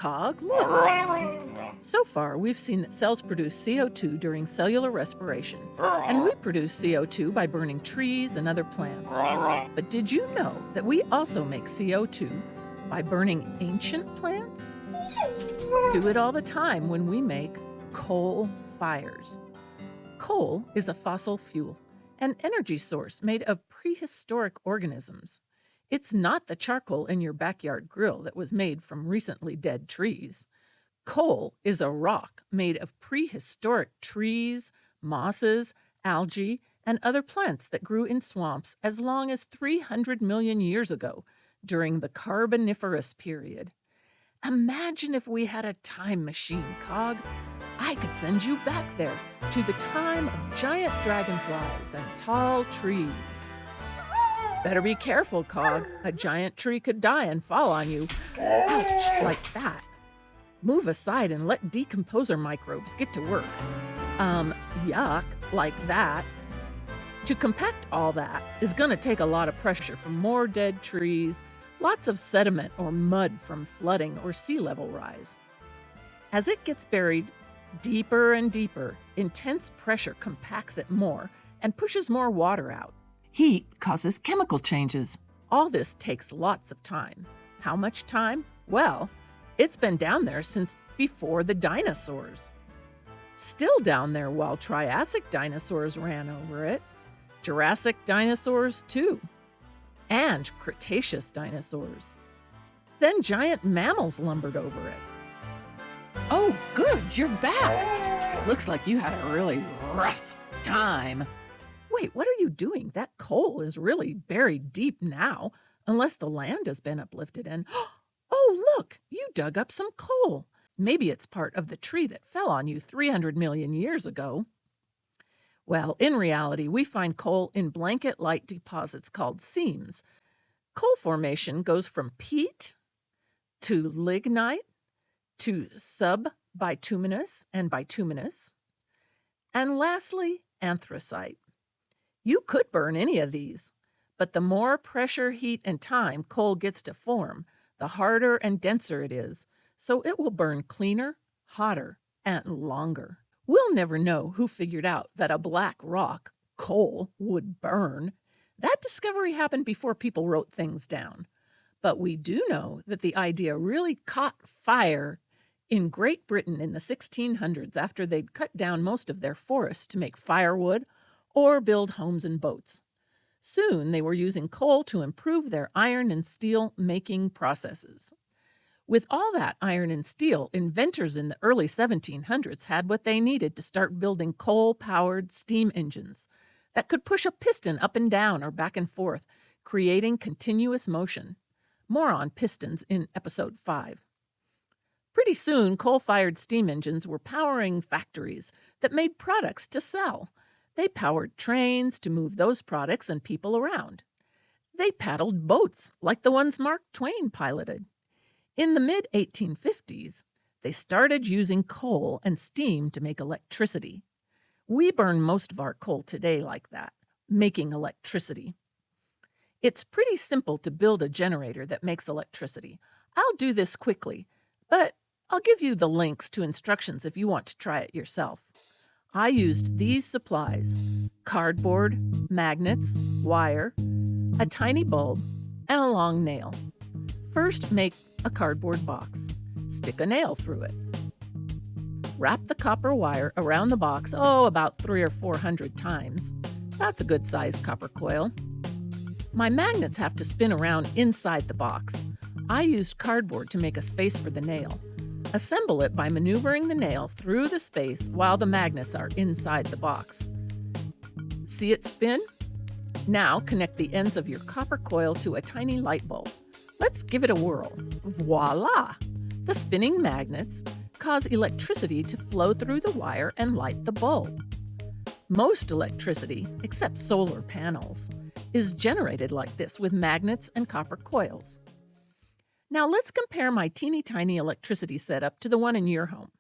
Cog, look. So far, we've seen that cells produce CO2 during cellular respiration, and we produce CO2 by burning trees and other plants. But did you know that we also make CO2 by burning ancient plants? Do it all the time when we make coal fires. Coal is a fossil fuel, an energy source made of prehistoric organisms. It's not the charcoal in your backyard grill that was made from recently dead trees. Coal is a rock made of prehistoric trees, mosses, algae, and other plants that grew in swamps as long as 300 million years ago during the Carboniferous period. Imagine if we had a time machine, Cog. I could send you back there to the time of giant dragonflies and tall trees. Better be careful, Cog. A giant tree could die and fall on you. Ouch, like that. Move aside and let decomposer microbes get to work. Yuck, like that. To compact all that is going to take a lot of pressure from more dead trees, lots of sediment or mud from flooding or sea level rise. As it gets buried deeper and deeper, intense pressure compacts it more and pushes more water out. Heat causes chemical changes. All this takes lots of time. How much time? Well, it's been down there since before the dinosaurs. Still down there while Triassic dinosaurs ran over it. Jurassic dinosaurs, too. And Cretaceous dinosaurs. Then giant mammals lumbered over it. Oh, good, you're back. Looks like you had a really rough time. Wait, what are you doing? That coal is really buried deep now, unless the land has been uplifted and... Oh, look, you dug up some coal. Maybe it's part of the tree that fell on you 300 million years ago. Well, in reality, we find coal in blanket-like deposits called seams. Coal formation goes from peat to lignite to subbituminous and bituminous, and lastly, anthracite. You could burn any of these, but the more pressure, heat, and time coal gets to form, the harder and denser it is, so it will burn cleaner, hotter, and longer. We'll never know who figured out that a black rock, coal, would burn. That discovery happened before people wrote things down. But we do know that the idea really caught fire in Great Britain in the 1600s after they'd cut down most of their forests to make firewood or build homes and boats. Soon they were using coal to improve their iron and steel making processes. With all that iron and steel, inventors in the early 1700s had what they needed to start building coal-powered steam engines that could push a piston up and down or back and forth, creating continuous motion. More on pistons in episode 5. Pretty soon, coal-fired steam engines were powering factories that made products to sell. They powered trains to move those products and people around. They paddled boats like the ones Mark Twain piloted. In the mid-1850s, they started using coal and steam to make electricity. We burn most of our coal today like that, making electricity. It's pretty simple to build a generator that makes electricity. I'll do this quickly, but I'll give you the links to instructions if you want to try it yourself. I used these supplies: cardboard, magnets, wire, a tiny bulb, and a long nail. First, make a cardboard box. Stick a nail through it. Wrap the copper wire around the box, about 300 or 400 times. That's a good-sized copper coil. My magnets have to spin around inside the box. I used cardboard to make a space for the nail. Assemble it by maneuvering the nail through the space while the magnets are inside the box. See it spin? Now connect the ends of your copper coil to a tiny light bulb. Let's give it a whirl. Voila! The spinning magnets cause electricity to flow through the wire and light the bulb. Most electricity, except solar panels, is generated like this with magnets and copper coils. Now let's compare my teeny tiny electricity setup to the one in your home.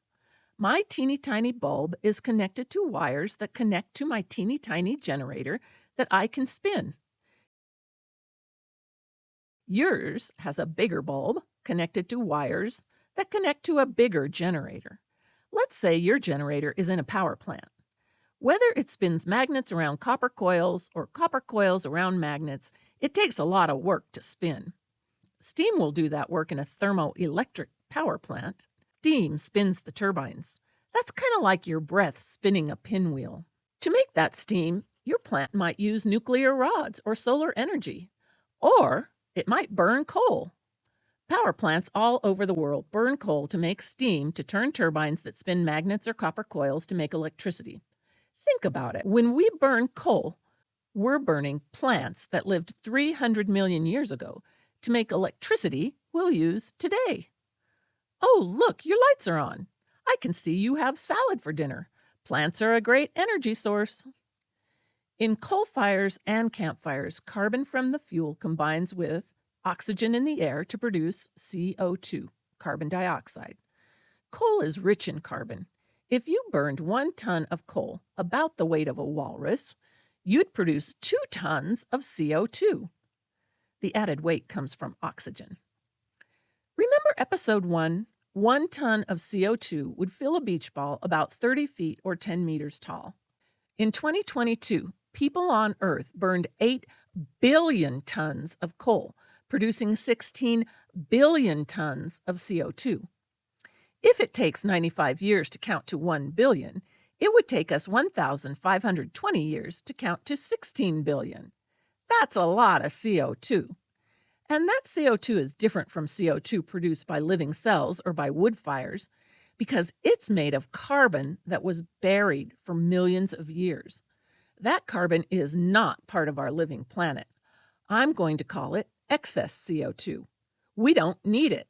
My teeny tiny bulb is connected to wires that connect to my teeny tiny generator that I can spin. Yours has a bigger bulb connected to wires that connect to a bigger generator. Let's say your generator is in a power plant. Whether it spins magnets around copper coils or copper coils around magnets, it takes a lot of work to spin. Steam will do that work in a thermoelectric power plant. Steam spins the turbines. That's kind of like your breath spinning a pinwheel. To make that steam, your plant might use nuclear rods or solar energy. Or it might burn coal. Power plants all over the world burn coal to make steam to turn turbines that spin magnets or copper coils to make electricity. Think about it. When we burn coal, we're burning plants that lived 300 million years ago to make electricity we'll use today. Oh, look, your lights are on. I can see you have salad for dinner. Plants are a great energy source. In coal fires and campfires, carbon from the fuel combines with oxygen in the air to produce CO2, carbon dioxide. Coal is rich in carbon. If you burned 1 ton of coal, about the weight of a walrus, you'd produce 2 tons of CO2. The added weight comes from oxygen. Remember episode 1? 1 ton of CO2 would fill a beach ball about 30 feet or 10 meters tall. In 2022, people on Earth burned 8 billion tons of coal, producing 16 billion tons of CO2. If it takes 95 years to count to 1 billion, it would take us 1,520 years to count to 16 billion. That's a lot of CO2. And that CO2 is different from CO2 produced by living cells or by wood fires because it's made of carbon that was buried for millions of years. That carbon is not part of our living planet. I'm going to call it excess CO2. We don't need it.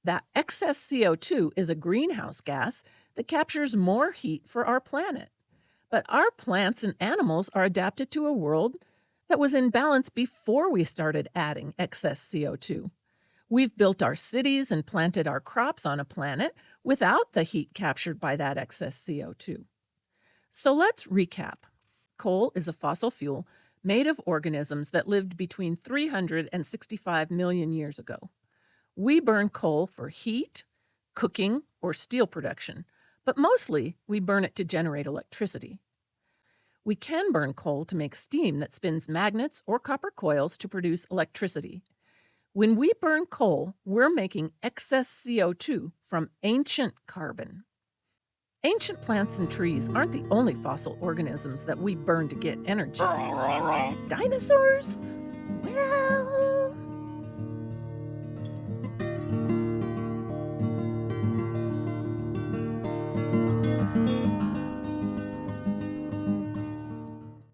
That excess CO2 is a greenhouse gas that captures more heat for our planet. But our plants and animals are adapted to a world that was in balance before we started adding excess CO2. We've built our cities and planted our crops on a planet without the heat captured by that excess CO2. So let's recap. Coal is a fossil fuel made of organisms that lived between 300 and 65 million years ago. We burn coal for heat, cooking, or steel production, but mostly we burn it to generate electricity. We can burn coal to make steam that spins magnets or copper coils to produce electricity. When we burn coal, we're making excess CO2 from ancient carbon. Ancient plants and trees aren't the only fossil organisms that we burn to get energy. Dinosaurs? Well,